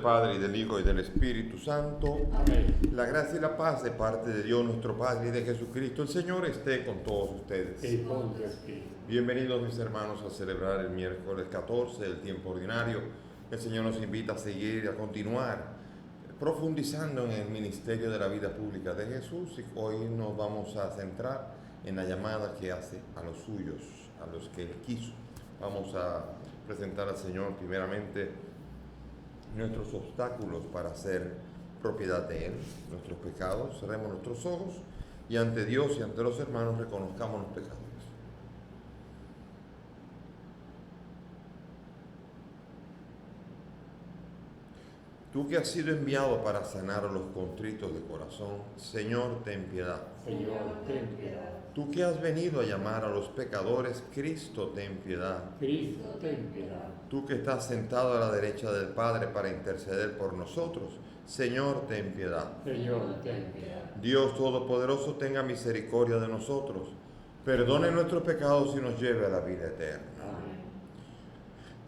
Padre, y del Hijo, y del Espíritu Santo. Amén. La gracia y la paz de parte de Dios nuestro Padre y de Jesucristo el Señor esté con todos ustedes. Y con tu espíritu. Bienvenidos mis hermanos a celebrar el miércoles 14 del tiempo ordinario. El Señor nos invita a seguir y a continuar profundizando en el ministerio de la vida pública de Jesús, y hoy nos vamos a centrar en la llamada que hace a los suyos, a los que Él quiso. Vamos a presentar al Señor primeramente nuestros obstáculos para ser propiedad de Él, nuestros pecados. Cerremos nuestros ojos y ante Dios y ante los hermanos reconozcamos los pecados. Tú que has sido enviado para sanar a los contritos de corazón, Señor, ten piedad. Señor, ten piedad. Tú que has venido a llamar a los pecadores, Cristo, ten piedad. Cristo, ten piedad. Tú que estás sentado a la derecha del Padre para interceder por nosotros, Señor, ten piedad. Señor, ten piedad. Dios Todopoderoso, tenga misericordia de nosotros, perdone nuestros pecados y nos lleve a la vida eterna. Amén.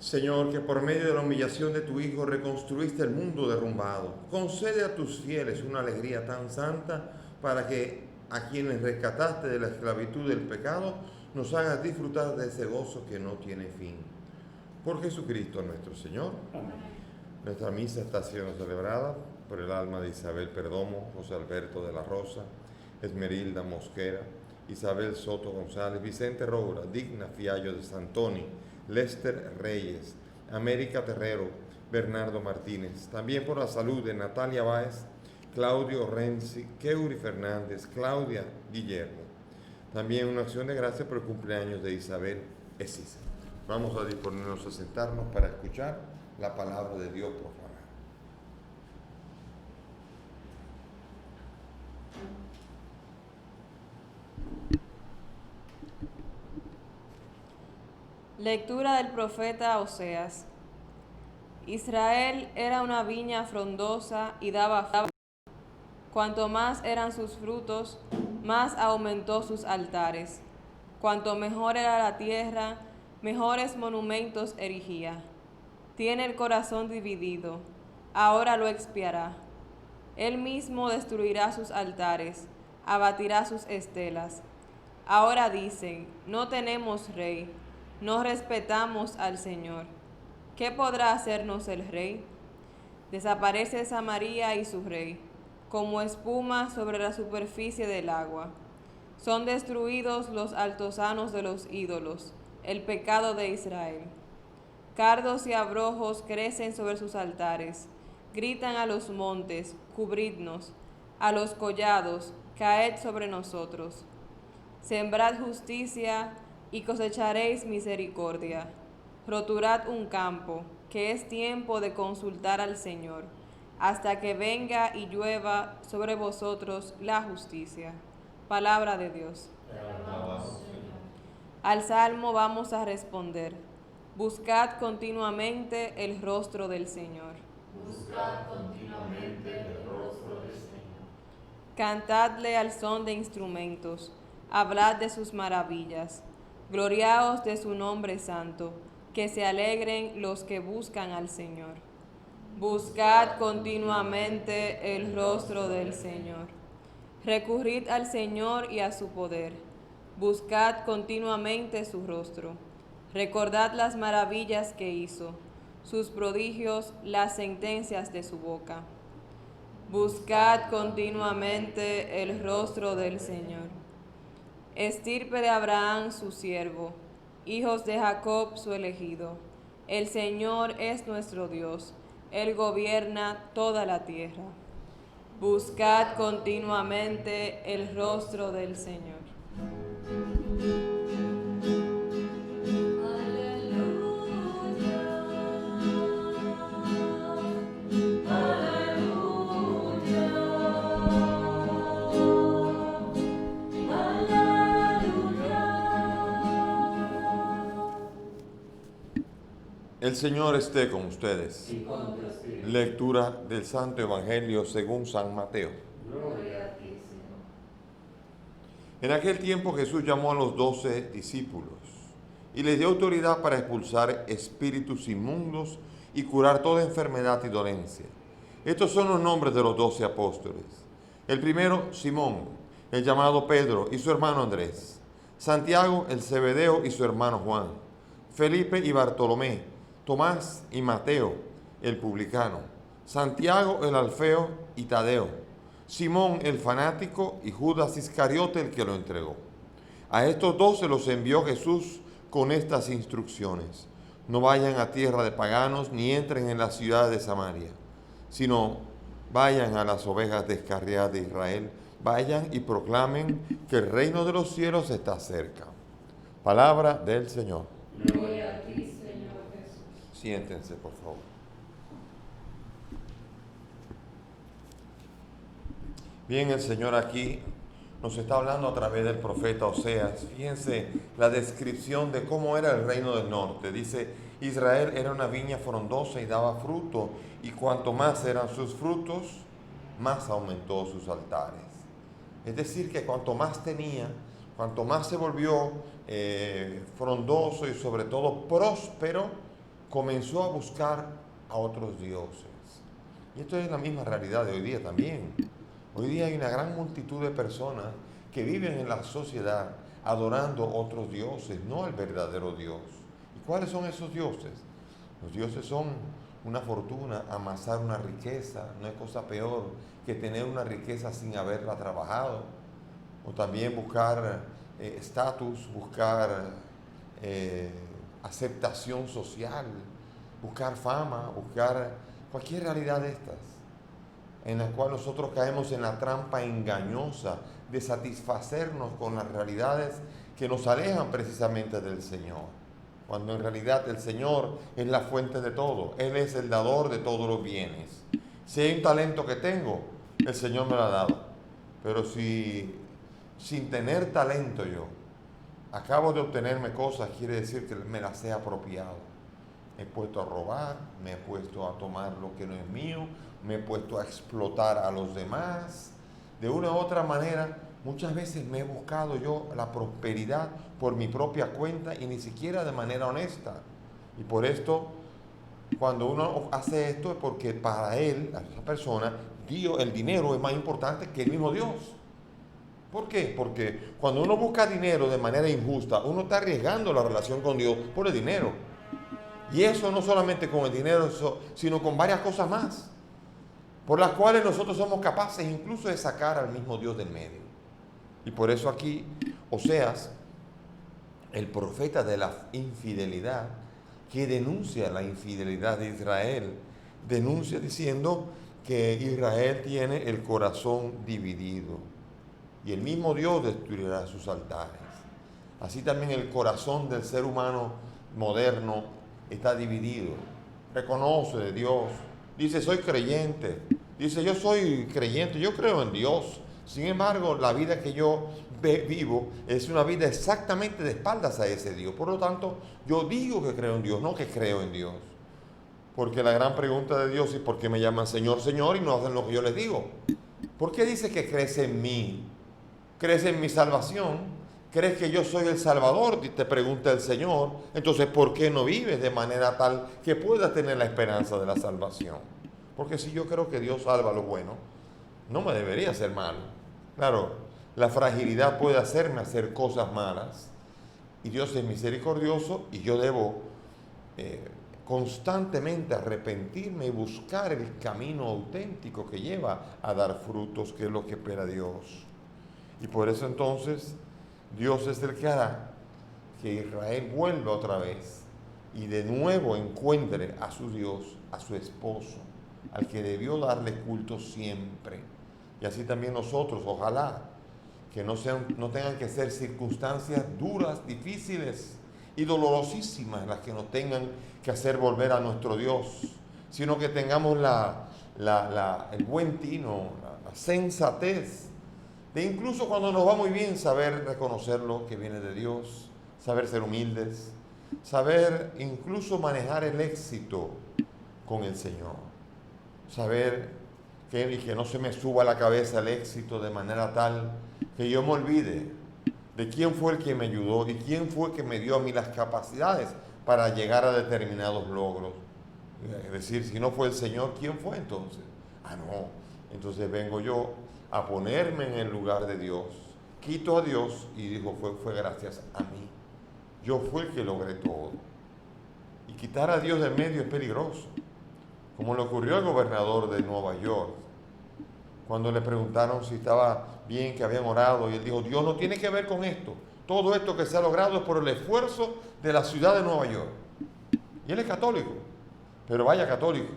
Señor, que por medio de la humillación de tu Hijo reconstruiste el mundo derrumbado, concede a tus fieles una alegría tan santa para que a quienes rescataste de la esclavitud del pecado nos hagas disfrutar de ese gozo que no tiene fin. Por Jesucristo nuestro Señor. Amén. Nuestra misa está siendo celebrada por el alma de Isabel Perdomo, José Alberto de la Rosa, Esmerilda Mosquera, Isabel Soto González, Vicente Roura, Digna Fiallo de Santoni, Lester Reyes, América Terrero, Bernardo Martínez. También por la salud de Natalia Báez, Claudio Renzi, Keuri Fernández, Claudia Guillermo. También una acción de gracias por el cumpleaños de Isabel Esisa. Vamos a disponernos a sentarnos para escuchar la palabra de Dios proclamada. Lectura del profeta Oseas. Israel era una viña frondosa y daba fruto. Cuanto más eran sus frutos, más aumentó sus altares. Cuanto mejor era la tierra, mejores monumentos erigía. Tiene el corazón dividido, ahora lo expiará. Él mismo destruirá sus altares, abatirá sus estelas. Ahora dicen, no tenemos rey, no respetamos al Señor. ¿Qué podrá hacernos el rey? Desaparece Samaria y su rey, como espuma sobre la superficie del agua. Son destruidos los altosanos de los ídolos, el pecado de Israel. Cardos y abrojos crecen sobre sus altares. Gritan a los montes, cubridnos, a los collados, caed sobre nosotros. Sembrad justicia y cosecharéis misericordia. Roturad un campo, que es tiempo de consultar al Señor, hasta que venga y llueva sobre vosotros la justicia. Palabra de Dios. Al salmo vamos a responder: buscad continuamente el rostro del Señor. Buscad continuamente el rostro del Señor. Cantadle al son de instrumentos, hablad de sus maravillas. Gloriaos de su nombre santo, que se alegren los que buscan al Señor. Buscad continuamente el rostro del Señor. Recurrid al Señor y a su poder. Buscad continuamente su rostro. Recordad las maravillas que hizo, sus prodigios, las sentencias de su boca. Buscad continuamente el rostro del Señor. Estirpe de Abraham su siervo, hijos de Jacob su elegido. El Señor es nuestro Dios, Él gobierna toda la tierra. Buscad continuamente el rostro del Señor. El Señor esté con ustedes. Y con tu espíritu. Lectura del Santo Evangelio según San Mateo. Gloria a ti, Señor. En aquel tiempo Jesús llamó a los 12 discípulos y les dio autoridad para expulsar espíritus inmundos y curar toda enfermedad y dolencia. Estos son los nombres de los 12 apóstoles. El primero, Simón, el llamado Pedro, y su hermano Andrés. Santiago, el Zebedeo, y su hermano Juan. Felipe y Bartolomé. Tomás y Mateo, el publicano. Santiago, el Alfeo, y Tadeo. Simón, el fanático, y Judas Iscariote, el que lo entregó. A estos 12 los envió Jesús con estas instrucciones: no vayan a tierra de paganos, ni entren en la ciudad de Samaria, sino vayan a las ovejas descarriadas de Israel. Vayan y proclamen que el reino de los cielos está cerca. Palabra del Señor. Gloria a ti, Señor Jesús. Siéntense, por favor. Bien, el Señor aquí nos está hablando a través del profeta Oseas. Fíjense la descripción de cómo era el reino del norte. Dice: Israel era una viña frondosa y daba fruto, y cuanto más eran sus frutos, más aumentó sus altares. Es decir, que cuanto más tenía, cuanto más se volvió frondoso y sobre todo próspero, comenzó a buscar a otros dioses. Y esto es la misma realidad de hoy día también. Hoy día hay una gran multitud de personas que viven en la sociedad adorando otros dioses, no al verdadero Dios. ¿Y cuáles son esos dioses? Los dioses son una fortuna, amasar una riqueza. No hay cosa peor que tener una riqueza sin haberla trabajado. O también buscar estatus, buscar aceptación social, buscar fama, buscar cualquier realidad de estas, en la cual nosotros caemos en la trampa engañosa de satisfacernos con las realidades que nos alejan precisamente del Señor, cuando en realidad el Señor es la fuente de todo. Él es el dador de todos los bienes. Si hay un talento que tengo, el Señor me lo ha dado, pero si sin tener talento yo acabo de obtenerme cosas, quiere decir que me las he apropiado. Me he puesto a robar, me he puesto a tomar lo que no es mío, me he puesto a explotar a los demás. De una u otra manera, muchas veces me he buscado yo la prosperidad por mi propia cuenta y ni siquiera de manera honesta. Y por esto, cuando uno hace esto es porque para él, a esa persona, el dinero es más importante que el mismo Dios. ¿Por qué? Porque cuando uno busca dinero de manera injusta, uno está arriesgando la relación con Dios por el dinero. Y eso no solamente con el dinero, sino con varias cosas más, por las cuales nosotros somos capaces incluso de sacar al mismo Dios del medio. Y por eso aquí Oseas, el profeta de la infidelidad, que denuncia la infidelidad de Israel, denuncia diciendo que Israel tiene el corazón dividido y el mismo Dios destruirá sus altares. Así también el corazón del ser humano moderno está dividido. Reconoce de Dios, dice soy creyente, dice yo soy creyente, yo creo en Dios. Sin embargo, la vida que yo vivo es una vida exactamente de espaldas a ese Dios. Por lo tanto, yo digo que creo en Dios, no que creo en Dios. Porque la gran pregunta de Dios es ¿por qué me llaman Señor, Señor y no hacen lo que yo les digo? ¿Por qué dice que crees en mí? ¿Crees en mi salvación? ¿Crees que yo soy el Salvador? Te pregunta el Señor. Entonces, ¿por qué no vives de manera tal que puedas tener la esperanza de la salvación? Porque si yo creo que Dios salva lo bueno, no me debería hacer malo. Claro, la fragilidad puede hacerme hacer cosas malas. Y Dios es misericordioso y yo debo constantemente arrepentirme y buscar el camino auténtico que lleva a dar frutos, que es lo que espera Dios. Y por eso entonces Dios es el que hará que Israel vuelva otra vez y de nuevo encuentre a su Dios, a su esposo, al que debió darle culto siempre. Y así también nosotros, ojalá que no tengan que ser circunstancias duras, difíciles y dolorosísimas las que nos tengan que hacer volver a nuestro Dios, sino que tengamos el buen tino, la sensatez de incluso cuando nos va muy bien saber reconocer lo que viene de Dios, saber ser humildes, saber incluso manejar el éxito con el Señor, saber que no se me suba a la cabeza el éxito de manera tal que yo me olvide de quién fue el que me ayudó y quién fue el que me dio a mí las capacidades para llegar a determinados logros. Es decir, si no fue el Señor, ¿quién fue entonces? No, entonces vengo yo a ponerme en el lugar de Dios, quito a Dios y digo, fue gracias a mí. Yo fui el que logré todo. Y quitar a Dios del medio es peligroso, como le ocurrió al gobernador de Nueva York, cuando le preguntaron si estaba bien, que habían orado, y él dijo, Dios no tiene que ver con esto. Todo esto que se ha logrado es por el esfuerzo de la ciudad de Nueva York. Y él es católico, pero vaya católico,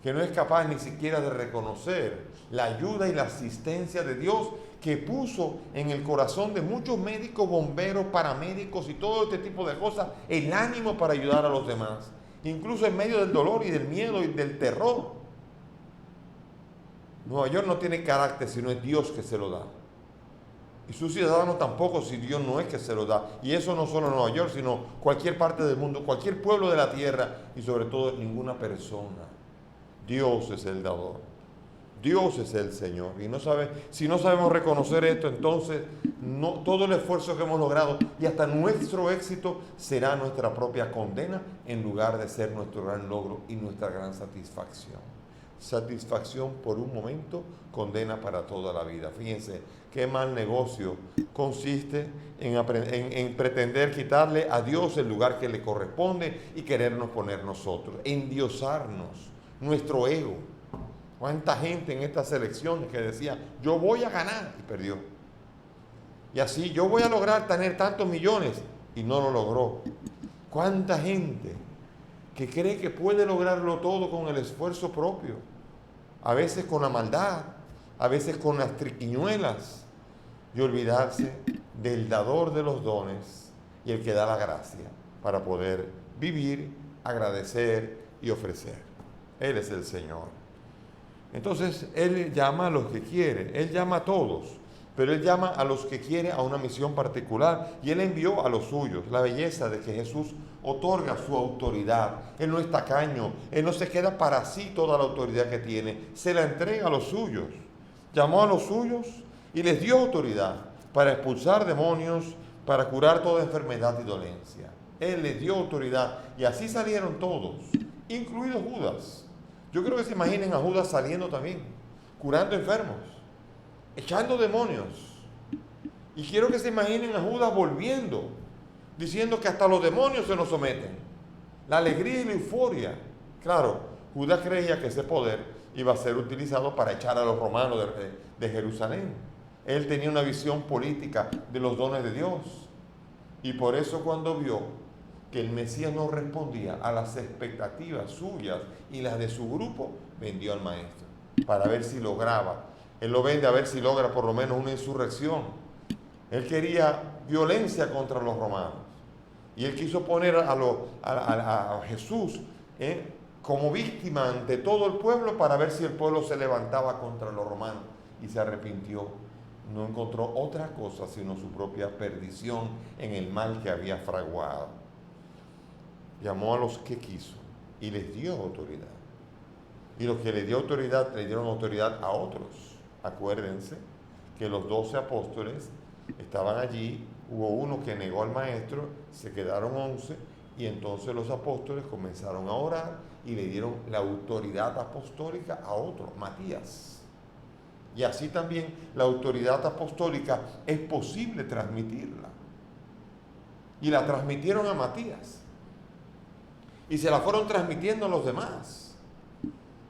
que no es capaz ni siquiera de reconocer la ayuda y la asistencia de Dios que puso en el corazón de muchos médicos, bomberos, paramédicos y todo este tipo de cosas, el ánimo para ayudar a los demás, incluso en medio del dolor y del miedo y del terror. Nueva York no tiene carácter, sino es Dios que se lo da. Y sus ciudadanos tampoco, si Dios no es que se lo da. Y eso no solo Nueva York, sino cualquier parte del mundo, cualquier pueblo de la tierra y sobre todo ninguna persona. Dios es el dador. Dios es el Señor. Y si no sabemos reconocer esto, entonces todo el esfuerzo que hemos logrado y hasta nuestro éxito será nuestra propia condena en lugar de ser nuestro gran logro y nuestra gran satisfacción. Satisfacción por un momento, condena para toda la vida. Fíjense qué mal negocio consiste en pretender quitarle a Dios el lugar que le corresponde y querernos poner nosotros, endiosarnos, nuestro ego. ¿Cuánta gente en estas elecciones que decía, yo voy a ganar y perdió? Y así, yo voy a lograr tener tantos millones y no lo logró. ¿Cuánta gente que cree que puede lograrlo todo con el esfuerzo propio? A veces con la maldad, a veces con las triquiñuelas, y olvidarse del dador de los dones y el que da la gracia para poder vivir, agradecer y ofrecer. Él es el Señor. Entonces, Él llama a los que quiere, Él llama a todos, pero Él llama a los que quiere a una misión particular y Él envió a los suyos. La belleza de que Jesús otorga su autoridad. Él no es tacaño, Él no se queda para sí toda la autoridad que tiene, se la entrega a los suyos. Llamó a los suyos y les dio autoridad para expulsar demonios, para curar toda enfermedad y dolencia. Él les dio autoridad y así salieron todos, incluido Judas. Yo creo que se imaginen a Judas saliendo también, curando enfermos, echando demonios. Y quiero que se imaginen a Judas volviendo, diciendo que hasta los demonios se nos someten. La alegría y la euforia. Claro, Judas creía que ese poder iba a ser utilizado para echar a los romanos de Jerusalén. Él tenía una visión política de los dones de Dios. Y por eso cuando vio que el Mesías no respondía a las expectativas suyas y las de su grupo, vendió al maestro para ver si lograba. Él lo vende a ver si logra por lo menos una insurrección. Él quería violencia contra los romanos y él quiso poner a Jesús como víctima ante todo el pueblo para ver si el pueblo se levantaba contra los romanos, y se arrepintió. No encontró otra cosa sino su propia perdición en el mal que había fraguado. Llamó a los que quiso y les dio autoridad. Y los que le dio autoridad, le dieron autoridad a otros. Acuérdense que los 12 apóstoles estaban allí, hubo uno que negó al maestro, se quedaron 11, y entonces los apóstoles comenzaron a orar y le dieron la autoridad apostólica a otro, Matías. Y así también la autoridad apostólica es posible transmitirla. Y la transmitieron a Matías. Y se la fueron transmitiendo a los demás,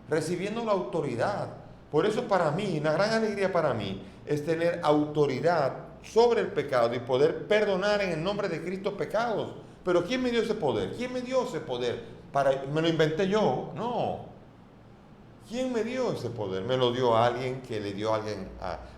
recibiendo la autoridad. Por eso para mí, una gran alegría para mí, es tener autoridad sobre el pecado y poder perdonar en el nombre de Cristo pecados. Pero ¿quién me dio ese poder? ¿Quién me dio ese poder? ¿Me lo inventé yo? No. ¿Quién me dio ese poder? Me lo dio alguien que le dio a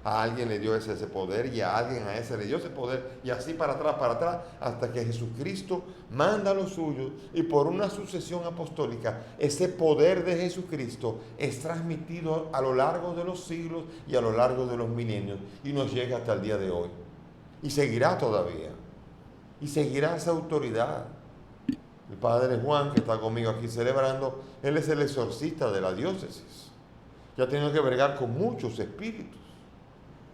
alguien le dio ese poder, y a alguien a ese le dio ese poder, y así para atrás, hasta que Jesucristo manda lo suyo, y por una sucesión apostólica, ese poder de Jesucristo es transmitido a lo largo de los siglos y a lo largo de los milenios, y nos llega hasta el día de hoy. Y seguirá todavía. Y seguirá esa autoridad. El padre Juan, que está conmigo aquí celebrando, él es el exorcista de la diócesis. Ya ha tenido que bregar con muchos espíritus.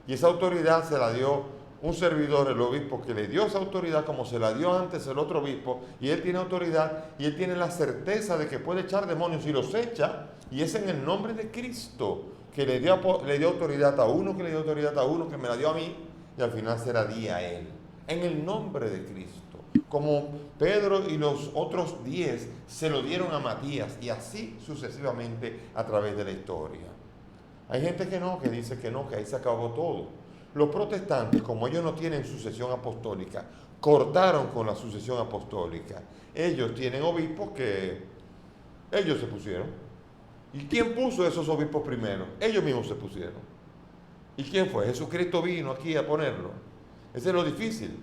Y esa autoridad se la dio un servidor, el obispo, que le dio esa autoridad como se la dio antes el otro obispo, y él tiene autoridad y él tiene la certeza de que puede echar demonios y los echa, y es en el nombre de Cristo que le dio autoridad a uno, que le dio autoridad a uno, que me la dio a mí, y al final se la di a él, en el nombre de Cristo. Como Pedro y los otros 10 se lo dieron a Matías, y así sucesivamente a través de la historia. Hay gente que no, que dice que no, que ahí se acabó todo. Los protestantes, como ellos no tienen sucesión apostólica, cortaron con la sucesión apostólica. Ellos tienen obispos que ellos se pusieron. ¿Y quién puso esos obispos primero? Ellos mismos se pusieron. ¿Y quién fue? Jesucristo vino aquí a ponerlo. Ese es lo difícil.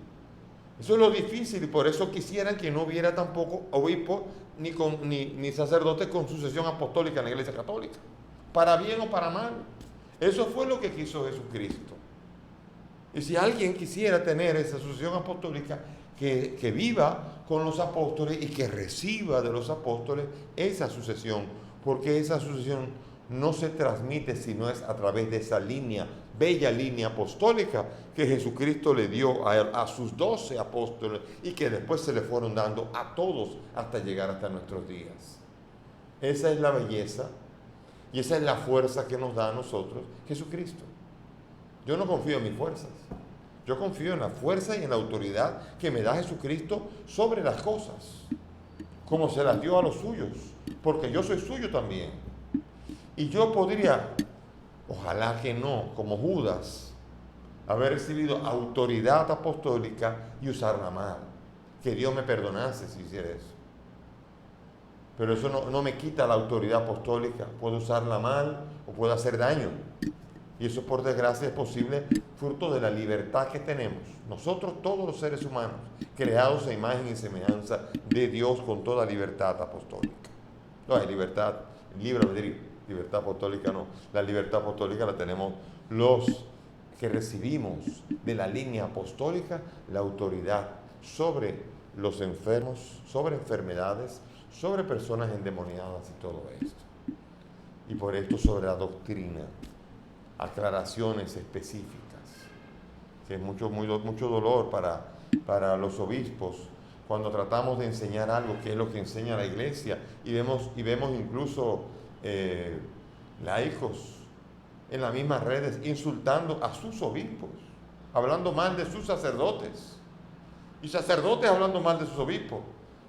Eso es lo difícil, y por eso quisieran que no hubiera tampoco obispos ni sacerdotes con sucesión apostólica en la Iglesia Católica. Para bien o para mal. Eso fue lo que quiso Jesucristo. Y si alguien quisiera tener esa sucesión apostólica, que viva con los apóstoles y que reciba de los apóstoles esa sucesión, porque esa sucesión no se transmite sino es a través de esa línea, bella línea apostólica que Jesucristo le dio a sus 12 apóstoles y que después se le fueron dando a todos hasta llegar hasta nuestros días. Esa es la belleza y esa es la fuerza que nos da a nosotros Jesucristo. Yo no confío en mis fuerzas. Yo confío en la fuerza y en la autoridad que me da Jesucristo sobre las cosas, como se las dio a los suyos, porque yo soy suyo también. Y yo podría, ojalá que no, como Judas, haber recibido autoridad apostólica y usarla mal. Que Dios me perdonase si hiciera eso. Pero eso no me quita la autoridad apostólica. Puedo usarla mal o puedo hacer daño. Y eso, por desgracia, es posible fruto de la libertad que tenemos. Nosotros, todos los seres humanos, creados a imagen y semejanza de Dios con toda libertad apostólica. No hay libertad, libre albedrío, libertad apostólica no. La libertad apostólica la tenemos los que recibimos de la línea apostólica la autoridad sobre los enfermos, sobre enfermedades, sobre personas endemoniadas y todo esto. Y por esto sobre la doctrina. Aclaraciones específicas, que es mucho dolor para los obispos cuando tratamos de enseñar algo que es lo que enseña la Iglesia y vemos incluso laicos en las mismas redes insultando a sus obispos, hablando mal de sus sacerdotes, y sacerdotes hablando mal de sus obispos.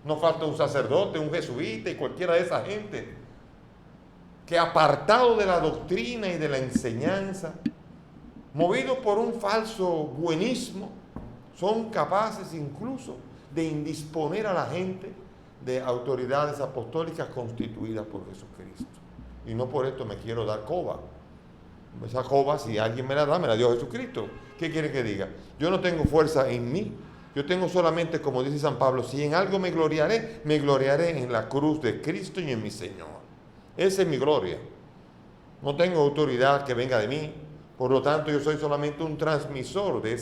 No falta un sacerdote, un jesuita y cualquiera de esa gente que, apartado de la doctrina y de la enseñanza, movidos por un falso buenismo, son capaces incluso de indisponer a la gente de autoridades apostólicas constituidas por Jesucristo. Y no por esto me quiero dar coba. Esa coba, si alguien me la da, me la dio Jesucristo. ¿Qué quiere que diga? Yo no tengo fuerza en mí. Yo tengo solamente, como dice San Pablo, si en algo me gloriaré en la cruz de Cristo y en mi Señor. Esa es mi gloria. No tengo autoridad que venga de mí. Por lo tanto, yo soy solamente un transmisor de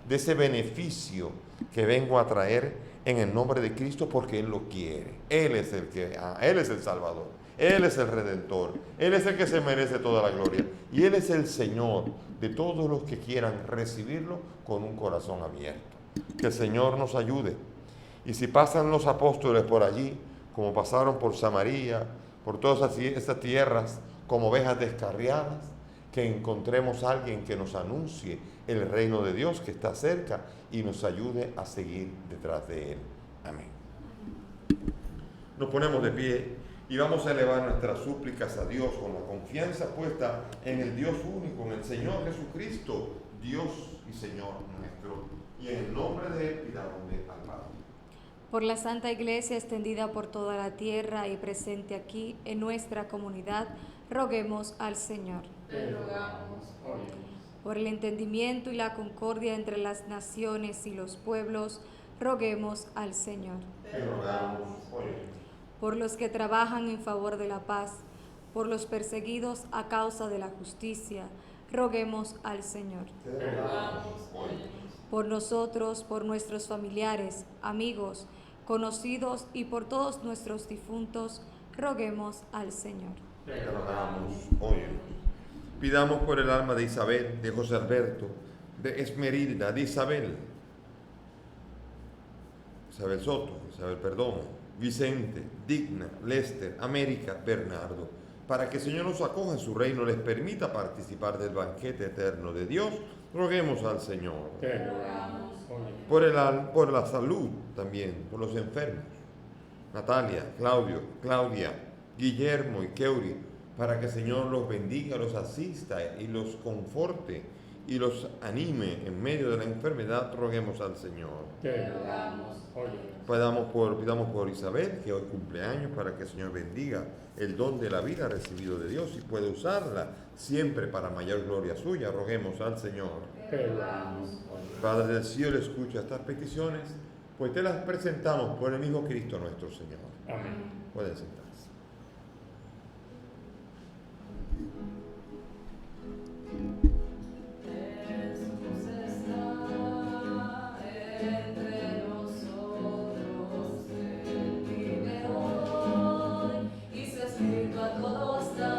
ese beneficio que vengo a traer en el nombre de Cristo porque Él lo quiere. Él es Él es el Salvador. Él es el Redentor. Él es el que se merece toda la gloria. Y Él es el Señor de todos los que quieran recibirlo con un corazón abierto. Que el Señor nos ayude. Y si pasan los apóstoles por allí, como pasaron por Samaria, por todas esas tierras, como ovejas descarriadas, que encontremos a alguien que nos anuncie el reino de Dios que está cerca y nos ayude a seguir detrás de Él. Amén. Nos ponemos de pie y vamos a elevar nuestras súplicas a Dios con la confianza puesta en el Dios único, en el Señor Jesucristo, Dios y Señor nuestro. Y en el nombre de Él pidámosle al Padre. Por la Santa Iglesia extendida por toda la tierra y presente aquí en nuestra comunidad, roguemos al Señor. Te rogamos, óyenos. Por el entendimiento y la concordia entre las naciones y los pueblos, roguemos al Señor. Te rogamos, óyenos. Por los que trabajan en favor de la paz, por los perseguidos a causa de la justicia, roguemos al Señor. Te rogamos, óyenos. Por nosotros, por nuestros familiares, amigos, conocidos y por todos nuestros difuntos, roguemos al Señor. Te rogamos, óyenos. Pidamos por el alma de Isabel, de José Alberto, de Esmerilda, de Isabel Soto, Isabel Perdomo, Vicente, Digna, Lester, América, Bernardo, para que el Señor los acoja en su reino, les permita participar del banquete eterno de Dios, roguemos al Señor. Te rogamos, oye. Por la salud también, por los enfermos, Natalia, Claudio, Claudia, Guillermo y Keuri, para que el Señor los bendiga, los asista y los conforte y los anime en medio de la enfermedad, roguemos al Señor. Te rogamos, oye. Pidamos por Isabel, que hoy cumpleaños, para que el Señor bendiga el don de la vida recibido de Dios y pueda usarla siempre para mayor gloria suya. Roguemos al Señor. Te rogamos, oye. Padre del cielo, escucha estas peticiones, pues te las presentamos por el mismo Cristo nuestro Señor. Amén. Pueden sentarse. Jesús está entre nosotros, Él vive hoy y su Espíritu a todos da.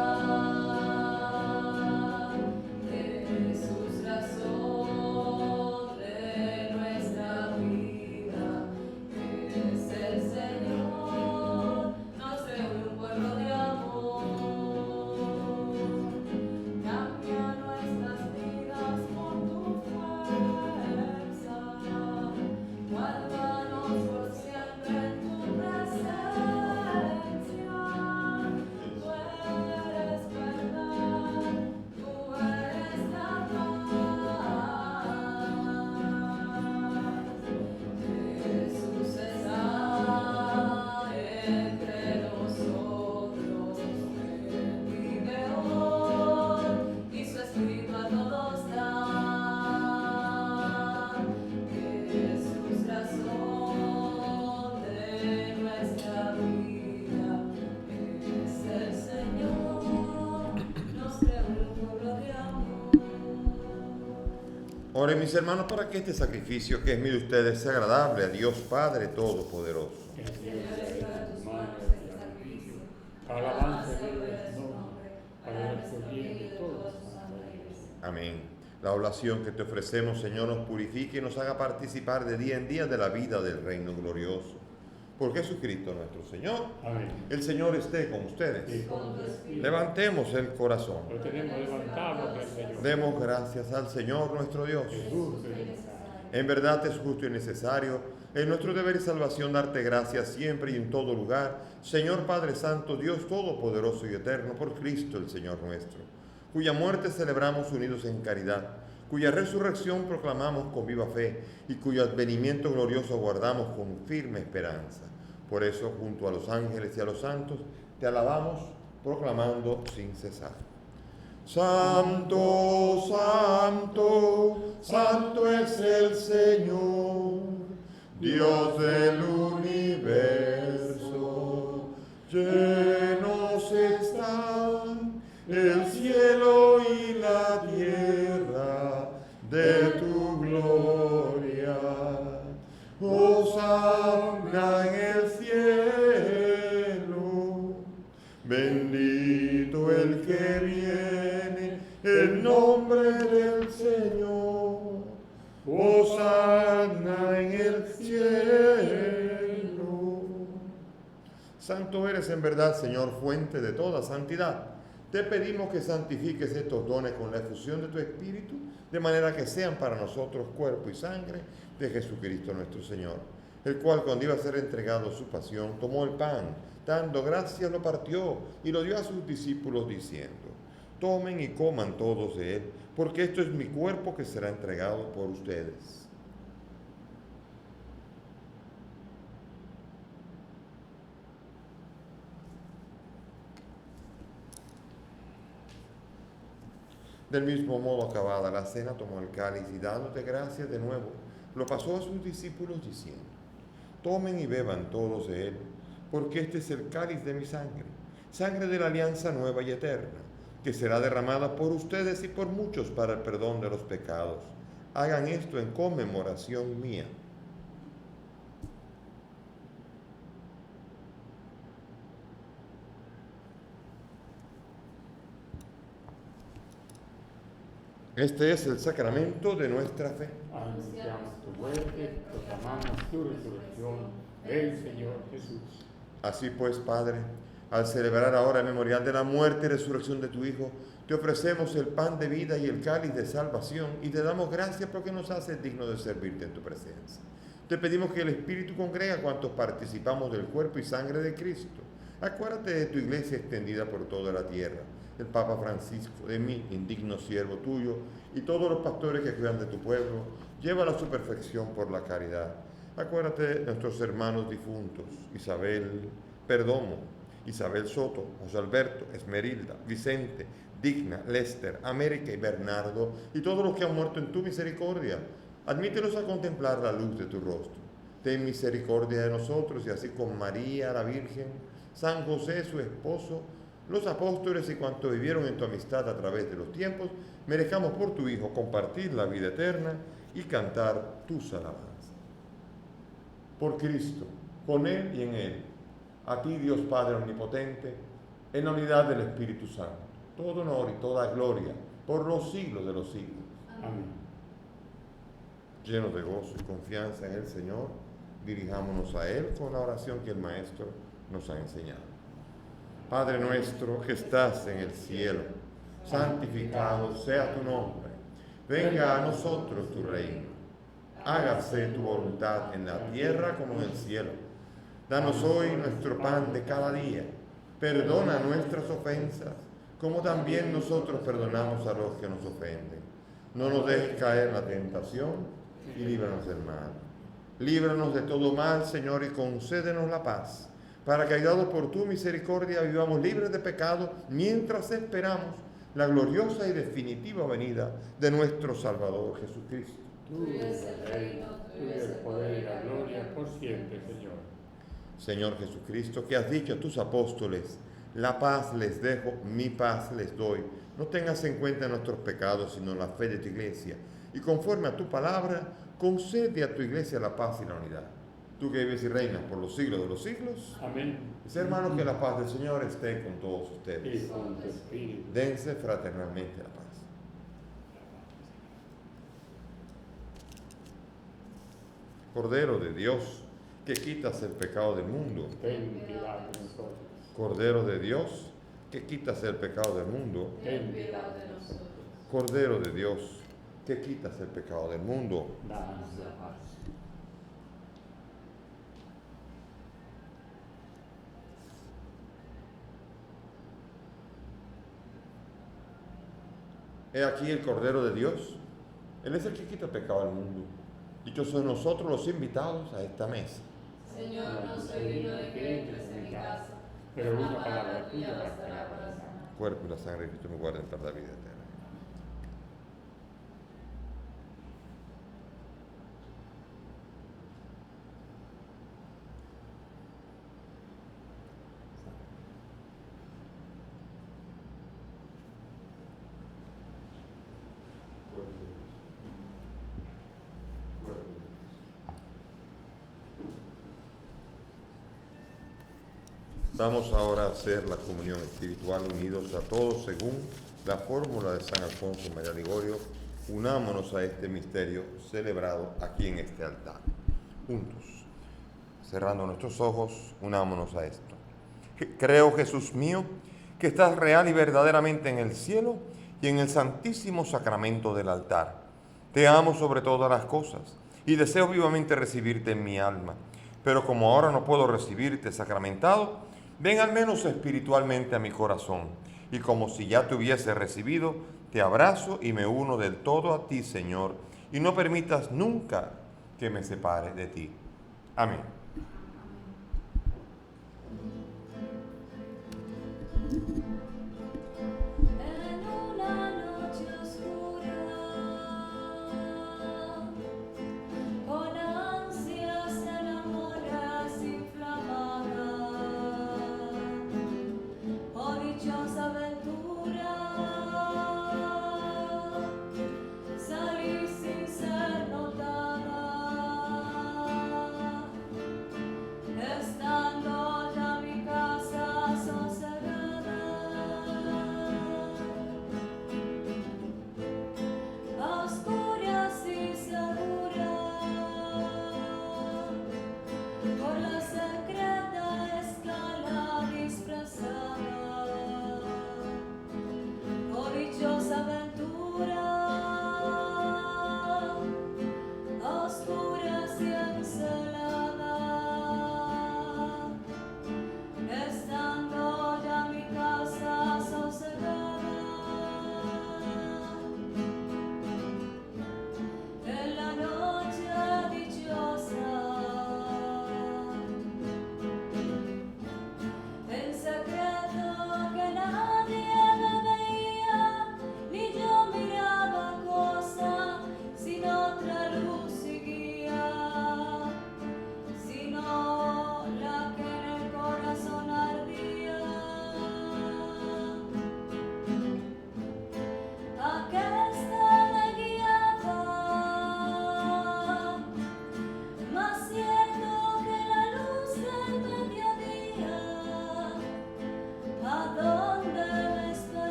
Jesús, razón de nuestra vida, es el Señor, nos reúne un pueblo de amor. Cambia nuestras vidas con tu fuerza, guárdanos por siempre en tu presencia. Tú eres verdad, tú eres la paz. Jesús está entre nosotros, Él vive hoy y su Espíritu a todos da. Jesús, razón de nuestra vida, es el Señor, nos reúne un pueblo de amor. Oren mis hermanos para que este sacrificio que es mío de ustedes sea agradable a Dios Padre Todopoderoso. En Dios de tus manos el sacrificio, alabanza de tu nombre, para el bien de todos los hombres. Amén. La oración que te ofrecemos, Señor, nos purifique y nos haga participar de día en día de la vida del reino glorioso. Por Jesucristo nuestro Señor. Amén. El Señor esté con Y ustedes. con tu espíritu. Levantemos el corazón. Lo tenemos levantado del Señor. Demos gracias al Señor nuestro Dios. Es justo y necesario. En verdad es justo y necesario, es nuestro deber y salvación darte gracias siempre y en todo lugar, Señor Padre Santo, Dios Todopoderoso y Eterno, por Cristo el Señor nuestro, cuya muerte celebramos unidos en caridad, cuya resurrección proclamamos con viva fe y cuyo advenimiento glorioso aguardamos con firme esperanza. Por eso, junto a los ángeles y a los santos, te alabamos, proclamando sin cesar. Santo, santo, santo es el Señor, Dios del universo. Llenos están el cielo y la tierra de tu gloria. Hosana en el cielo, bendito el que viene en nombre del Señor. Hosana en el cielo. Santo eres en verdad, Señor, fuente de toda santidad. Te pedimos que santifiques estos dones con la efusión de tu Espíritu, de manera que sean para nosotros cuerpo y sangre de Jesucristo nuestro Señor, el cual cuando iba a ser entregado a su pasión, tomó el pan, dando gracias lo partió y lo dio a sus discípulos diciendo: tomen y coman todos de él, porque esto es mi cuerpo que será entregado por ustedes. Del mismo modo, acabada la cena, tomó el cáliz y dándote gracias de nuevo, lo pasó a sus discípulos diciendo: tomen y beban todos de él, porque este es el cáliz de mi sangre, sangre de la alianza nueva y eterna, que será derramada por ustedes y por muchos para el perdón de los pecados. Hagan esto en conmemoración mía. Este es el sacramento de nuestra fe. Anunciamos tu muerte, proclamamos tu resurrección. Ven, Señor Jesús. Así pues, Padre, al celebrar ahora el memorial de la muerte y resurrección de tu Hijo, te ofrecemos el pan de vida y el cáliz de salvación y te damos gracias porque nos haces dignos de servirte en tu presencia. Te pedimos que el Espíritu congregue a cuantos participamos del cuerpo y sangre de Cristo. Acuérdate de tu iglesia extendida por toda la tierra, el Papa Francisco, de mí, indigno siervo tuyo, y todos los pastores que cuidan de tu pueblo, llévala a su perfección por la caridad. Acuérdate de nuestros hermanos difuntos, Isabel Perdomo, Isabel Soto, José Alberto, Esmerilda, Vicente, Digna, Lester, América y Bernardo, y todos los que han muerto en tu misericordia. Admítelos a contemplar la luz de tu rostro. Ten misericordia de nosotros y así con María, la Virgen, San José, su esposo, los apóstoles y cuantos vivieron en tu amistad a través de los tiempos, merezcamos por tu Hijo compartir la vida eterna y cantar tus alabanzas. Por Cristo, con Él y en Él, a ti Dios Padre Omnipotente, en la unidad del Espíritu Santo, todo honor y toda gloria por los siglos de los siglos. Amén. Llenos de gozo y confianza en el Señor, dirijámonos a Él con la oración que el Maestro nos ha enseñado. Padre nuestro que estás en el cielo, santificado sea tu nombre. Venga a nosotros tu reino. Hágase tu voluntad en la tierra como en el cielo. Danos hoy nuestro pan de cada día. Perdona nuestras ofensas, como también nosotros perdonamos a los que nos ofenden. No nos dejes caer en la tentación y líbranos del mal. Líbranos de todo mal, Señor, y concédenos la paz, para que, ayudados por tu misericordia, vivamos libres de pecado mientras esperamos la gloriosa y definitiva venida de nuestro Salvador Jesucristo. Tuyo es el reino, tuyo es el poder y la gloria por siempre, Señor. Señor Jesucristo, que has dicho a tus apóstoles, la paz les dejo, mi paz les doy. No tengas en cuenta nuestros pecados, sino la fe de tu iglesia. Y conforme a tu palabra, concede a tu iglesia la paz y la unidad. Tú que vives y reinas por los siglos de los siglos. Amén. Mis hermanos, que la paz del Señor esté con todos ustedes. Y con tu espíritu. Dense fraternalmente la paz. Cordero de Dios, que quitas el pecado del mundo. Ten piedad de nosotros. Cordero de Dios, que quitas el pecado del mundo. Ten piedad de nosotros. Cordero de Dios, que quitas el pecado del mundo. Danos la paz. He aquí el Cordero de Dios. Él es el que quita el pecado del mundo. Dichosos son nosotros los invitados a esta mesa. Señor, no soy digno de que entres en mi casa, Pero una palabra tuya bastará para sanar. El cuerpo y la sangre de Cristo me guarden para la vida eterna. Vamos ahora a hacer la comunión espiritual unidos a todos según la fórmula de San Alfonso María Ligorio. Unámonos a este misterio celebrado aquí en este altar. Juntos, cerrando nuestros ojos, unámonos a esto. Creo, Jesús mío, que estás real y verdaderamente en el cielo y en el santísimo sacramento del altar. Te amo sobre todas las cosas y deseo vivamente recibirte en mi alma. Pero como ahora no puedo recibirte sacramentado, ven al menos espiritualmente a mi corazón, y como si ya te hubiese recibido, te abrazo y me uno del todo a ti, Señor, y no permitas nunca que me separe de ti. Amén. en una noche oscura, con ansias enamoras inflamada, oh dichosa aventura, salí sin ser notada.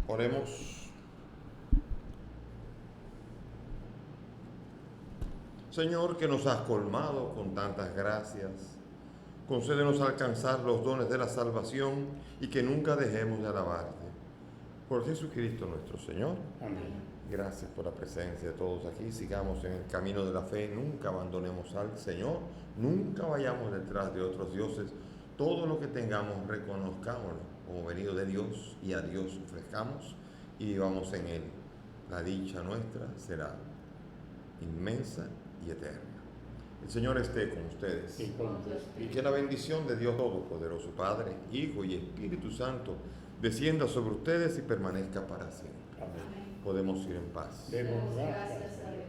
Oremos. Señor, que nos has colmado con tantas gracias, concédenos alcanzar los dones de la salvación y que nunca dejemos de alabarte. Por Jesucristo nuestro Señor. Amén. Gracias por la presencia de todos aquí. Sigamos en el camino de la fe, nunca abandonemos al Señor, nunca vayamos detrás de otros dioses. Todo lo que tengamos, reconozcámoslo como venido de Dios y a Dios ofrezcamos y vivamos en Él. La dicha nuestra será inmensa y eterna. El Señor esté con ustedes. Y con tu Y espíritu. que la bendición de Dios Todopoderoso, Padre, Hijo y Espíritu Santo, descienda sobre ustedes y permanezca para siempre. Amén. Podemos ir en paz. Demos gracias Gracias a Dios.